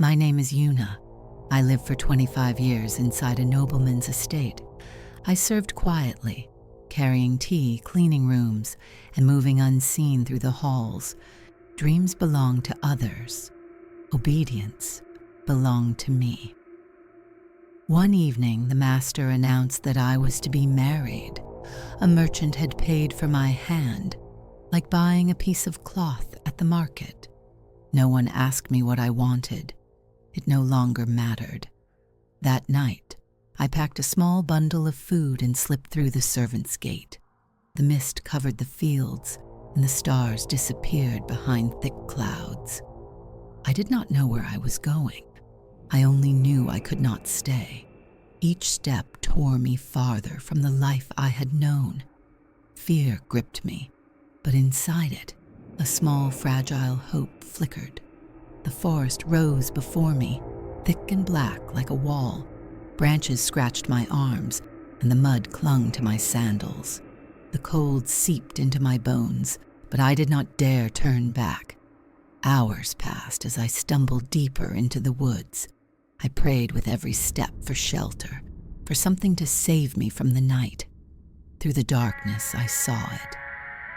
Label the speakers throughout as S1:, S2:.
S1: My name is Yuna. I lived for 25 years inside a nobleman's estate. I served quietly, carrying tea, cleaning rooms, and moving unseen through the halls. Dreams belong to others. Obedience belonged to me. One evening, the master announced that I was to be married. A merchant had paid for my hand, like buying a piece of cloth at the market. No one asked me what I wanted. It no longer mattered. That night, I packed a small bundle of food and slipped through the servants' gate. The mist covered the fields, and the stars disappeared behind thick clouds. I did not know where I was going. I only knew I could not stay. Each step tore me farther from the life I had known. Fear gripped me, but inside it, a small, fragile hope flickered. The forest rose before me, thick and black like a wall. Branches scratched my arms, and the mud clung to my sandals. The cold seeped into my bones, but I did not dare turn back. Hours passed as I stumbled deeper into the woods. I prayed with every step for shelter, for something to save me from the night. Through the darkness, I saw it,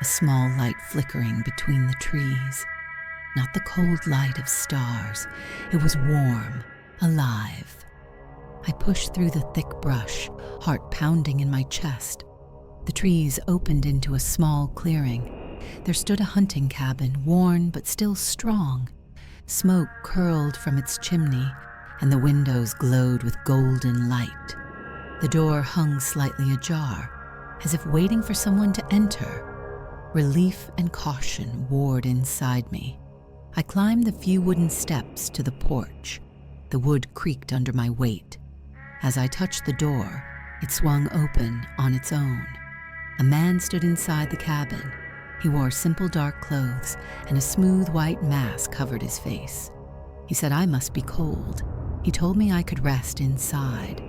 S1: a small light flickering between the trees. Not the cold light of stars. It was warm, alive. I pushed through the thick brush, heart pounding in my chest. The trees opened into a small clearing. There stood a hunting cabin, worn but still strong. Smoke curled from its chimney, and the windows glowed with golden light. The door hung slightly ajar, as if waiting for someone to enter. Relief and caution warred inside me. I climbed the few wooden steps to the porch. The wood creaked under my weight. As I touched the door, it swung open on its own. A man stood inside the cabin. He wore simple dark clothes, and a smooth white mask covered his face. He said I must be cold. He told me I could rest inside.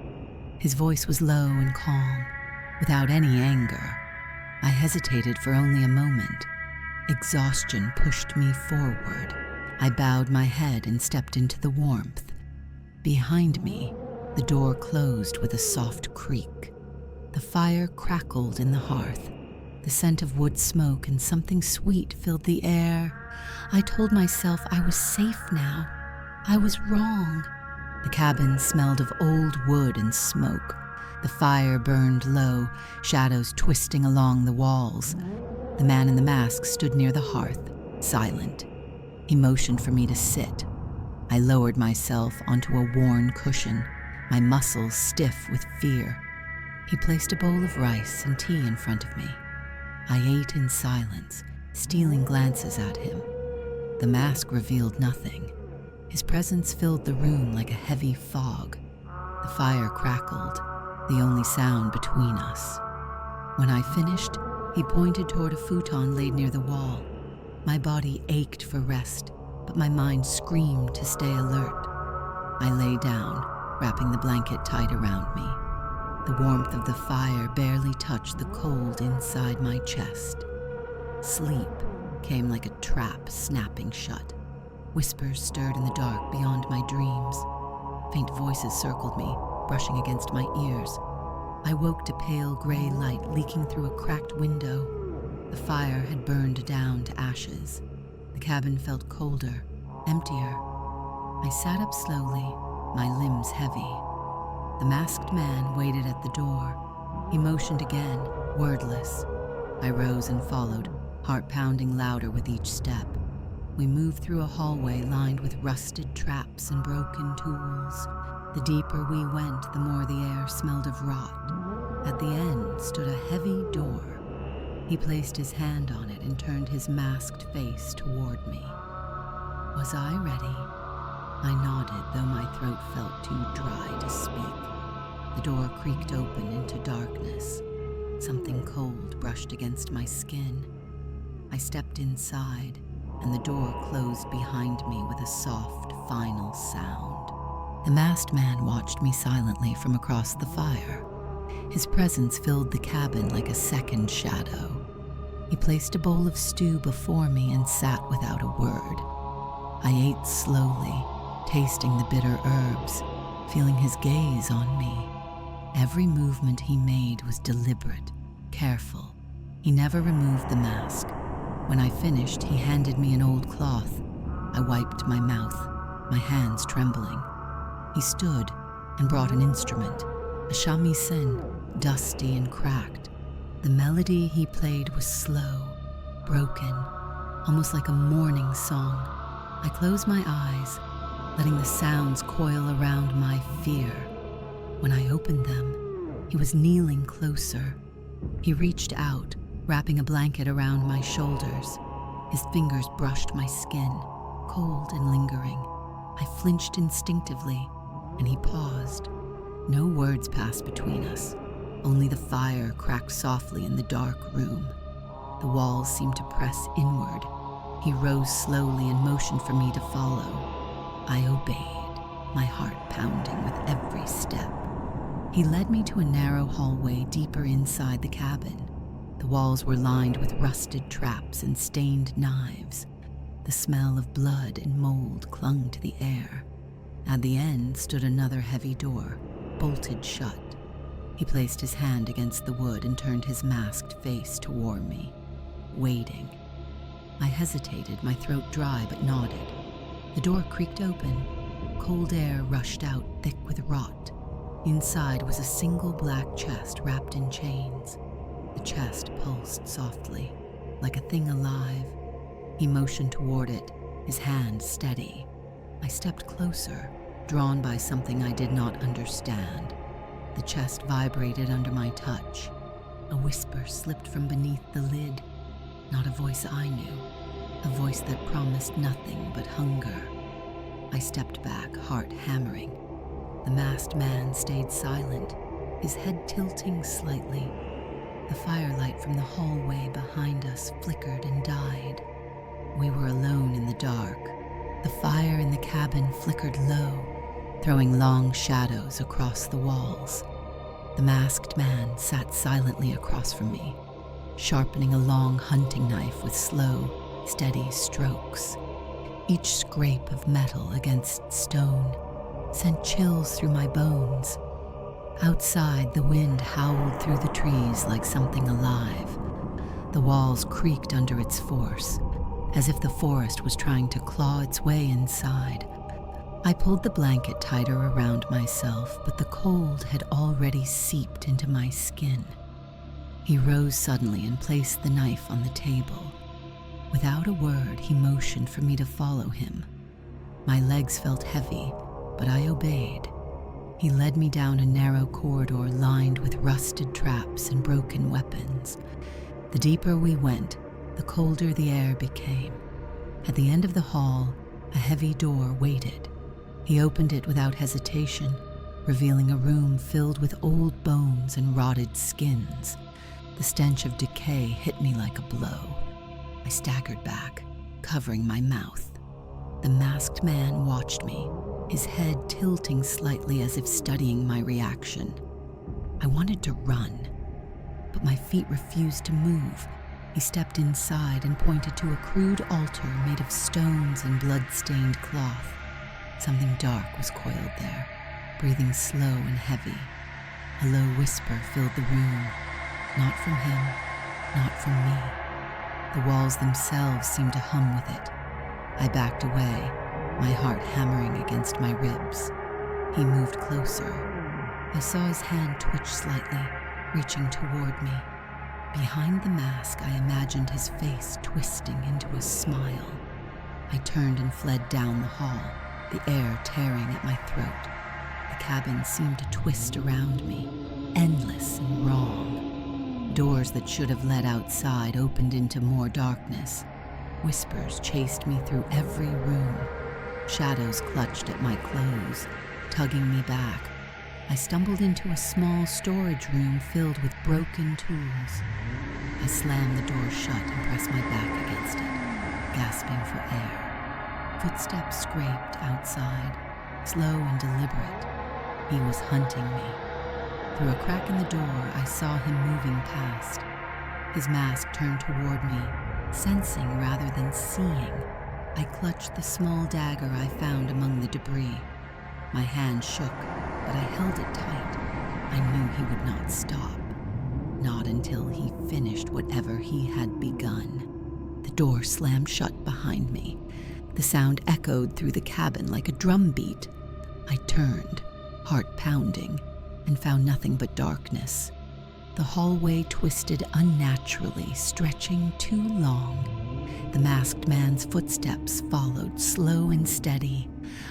S1: His voice was low and calm, without any anger. I hesitated for only a moment. Exhaustion pushed me forward. I bowed my head and stepped into the warmth. Behind me, the door closed with a soft creak. The fire crackled in the hearth. The scent of wood smoke and something sweet filled the air. I told myself I was safe now. I was wrong. The cabin smelled of old wood and smoke. The fire burned low, shadows twisting along the walls. The man in the mask stood near the hearth, silent. He motioned for me to sit. I lowered myself onto a worn cushion, my muscles stiff with fear. He placed a bowl of rice and tea in front of me. I ate in silence, stealing glances at him. The mask revealed nothing. His presence filled the room like a heavy fog. The fire crackled, the only sound between us. When I finished, he pointed toward a futon laid near the wall. My body ached for rest, but my mind screamed to stay alert. I lay down, wrapping the blanket tight around me. The warmth of the fire barely touched the cold inside my chest. Sleep came like a trap snapping shut. Whispers stirred in the dark beyond my dreams. Faint voices circled me, brushing against my ears. I woke to pale gray light leaking through a cracked window. The fire had burned down to ashes. The cabin felt colder, emptier. I sat up slowly, my limbs heavy. The masked man waited at the door. He motioned again, wordless. I rose and followed, heart pounding louder with each step. We moved through a hallway lined with rusted traps and broken tools. The deeper we went, the more the air smelled of rot. At the end stood a heavy door. He placed his hand on it and turned his masked face toward me. Was I ready? I nodded, though my throat felt too dry to speak. The door creaked open into darkness. Something cold brushed against my skin. I stepped inside, and the door closed behind me with a soft, final sound. The masked man watched me silently from across the fire. His presence filled the cabin like a second shadow. He placed a bowl of stew before me and sat without a word. I ate slowly, tasting the bitter herbs, feeling his gaze on me. Every movement he made was deliberate, careful. He never removed the mask. When I finished, he handed me an old cloth. I wiped my mouth, my hands trembling. He stood and brought an instrument, a shamisen, dusty and cracked. The melody he played was slow, broken, almost like a mourning song. I closed my eyes, letting the sounds coil around my fear. When I opened them, he was kneeling closer. He reached out, wrapping a blanket around my shoulders. His fingers brushed my skin, cold and lingering. I flinched instinctively, and he paused. No words passed between us. Only the fire cracked softly in the dark room. The walls seemed to press inward. He rose slowly and motioned for me to follow. I obeyed, my heart pounding with every step. He led me to a narrow hallway deeper inside the cabin. The walls were lined with rusted traps and stained knives. The smell of blood and mold clung to the air. At the end stood another heavy door, bolted shut. He placed his hand against the wood and turned his masked face toward me, waiting. I hesitated, my throat dry, but nodded. The door creaked open. Cold air rushed out, thick with rot. Inside was a single black chest wrapped in chains. The chest pulsed softly, like a thing alive. He motioned toward it, his hand steady. I stepped closer, drawn by something I did not understand. The chest vibrated under my touch. A whisper slipped from beneath the lid. Not a voice I knew, a voice that promised nothing but hunger. I stepped back, heart hammering. The masked man stayed silent, his head tilting slightly. The firelight from the hallway behind us flickered and died. We were alone in the dark. The fire in the cabin flickered low, throwing long shadows across the walls. The masked man sat silently across from me, sharpening a long hunting knife with slow, steady strokes. Each scrape of metal against stone sent chills through my bones. Outside, the wind howled through the trees like something alive. The walls creaked under its force, as if the forest was trying to claw its way inside. I pulled the blanket tighter around myself, but the cold had already seeped into my skin. He rose suddenly and placed the knife on the table. Without a word, he motioned for me to follow him. My legs felt heavy, but I obeyed. He led me down a narrow corridor lined with rusted traps and broken weapons. The deeper we went, the colder the air became. At the end of the hall, a heavy door waited. He opened it without hesitation, revealing a room filled with old bones and rotted skins. The stench of decay hit me like a blow. I staggered back, covering my mouth. The masked man watched me, his head tilting slightly as if studying my reaction. I wanted to run, but my feet refused to move. He stepped inside and pointed to a crude altar made of stones and blood-stained cloth. Something dark was coiled there, breathing slow and heavy. A low whisper filled the room. Not from him, not from me. The walls themselves seemed to hum with it. I backed away, my heart hammering against my ribs. He moved closer. I saw his hand twitch slightly, reaching toward me. Behind the mask, I imagined his face twisting into a smile. I turned and fled down the hall, the air tearing at my throat. The cabin seemed to twist around me, endless and wrong. Doors that should have led outside opened into more darkness. Whispers chased me through every room. Shadows clutched at my clothes, tugging me back. I stumbled into a small storage room filled with broken tools. I slammed the door shut and pressed my back against it, gasping for air. Footsteps scraped outside, slow and deliberate. He was hunting me. Through a crack in the door, I saw him moving past. His mask turned toward me, sensing rather than seeing. I clutched the small dagger I found among the debris. My hand shook, but I held it tight. I knew he would not stop. Not until he finished whatever he had begun. The door slammed shut behind me. The sound echoed through the cabin like a drum beat. I turned, heart pounding, and found nothing but darkness. The hallway twisted unnaturally, stretching too long. The masked man's footsteps followed, slow and steady.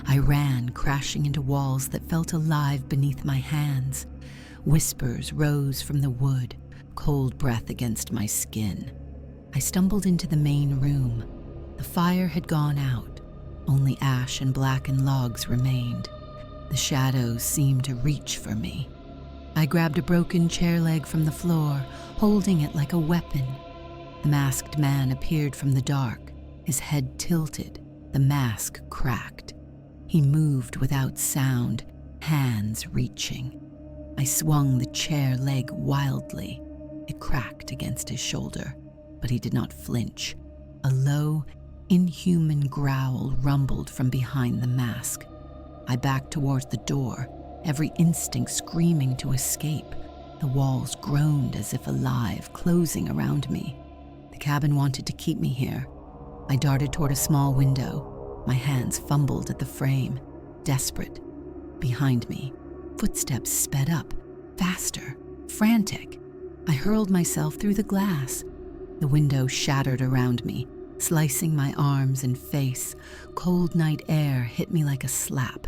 S1: I ran, crashing into walls that felt alive beneath my hands. Whispers rose from the wood, cold breath against my skin. I stumbled into the main room. The fire had gone out. Only ash and blackened logs remained. The shadows seemed to reach for me. I grabbed a broken chair leg from the floor, holding it like a weapon. The masked man appeared from the dark, his head tilted, the mask cracked. He moved without sound, hands reaching. I swung the chair leg wildly. It cracked against his shoulder, but he did not flinch. A low, inhuman growl rumbled from behind the mask. I backed towards the door, every instinct screaming to escape. The walls groaned as if alive, closing around me. The cabin wanted to keep me here. I darted toward a small window. My hands fumbled at the frame, desperate. Behind me, footsteps sped up, faster, frantic. I hurled myself through the glass. The window shattered around me, slicing my arms and face. Cold night air hit me like a slap.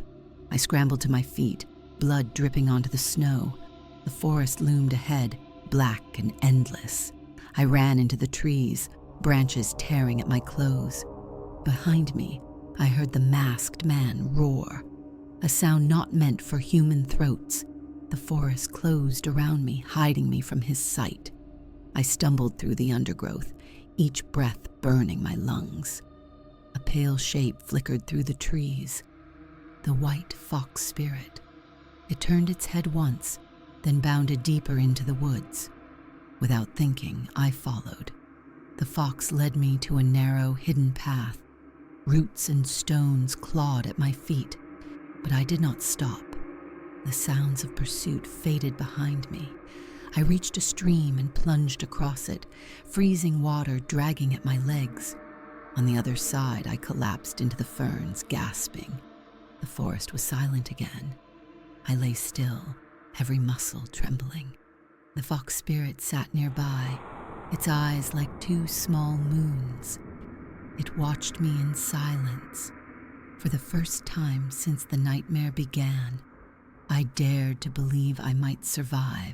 S1: I scrambled to my feet, blood dripping onto the snow. The forest loomed ahead, black and endless. I ran into the trees, branches tearing at my clothes. Behind me, I heard the masked man roar, a sound not meant for human throats. The forest closed around me, hiding me from his sight. I stumbled through the undergrowth, each breath burning my lungs. A pale shape flickered through the trees. The white fox spirit. It turned its head once, then bounded deeper into the woods. Without thinking, I followed. The fox led me to a narrow, hidden path. Roots and stones clawed at my feet, but I did not stop. The sounds of pursuit faded behind me. I reached a stream and plunged across it, freezing water dragging at my legs. On the other side, I collapsed into the ferns, gasping. The forest was silent again. I lay still, every muscle trembling. The fox spirit sat nearby, its eyes like two small moons. It watched me in silence. For the first time since the nightmare began, I dared to believe I might survive.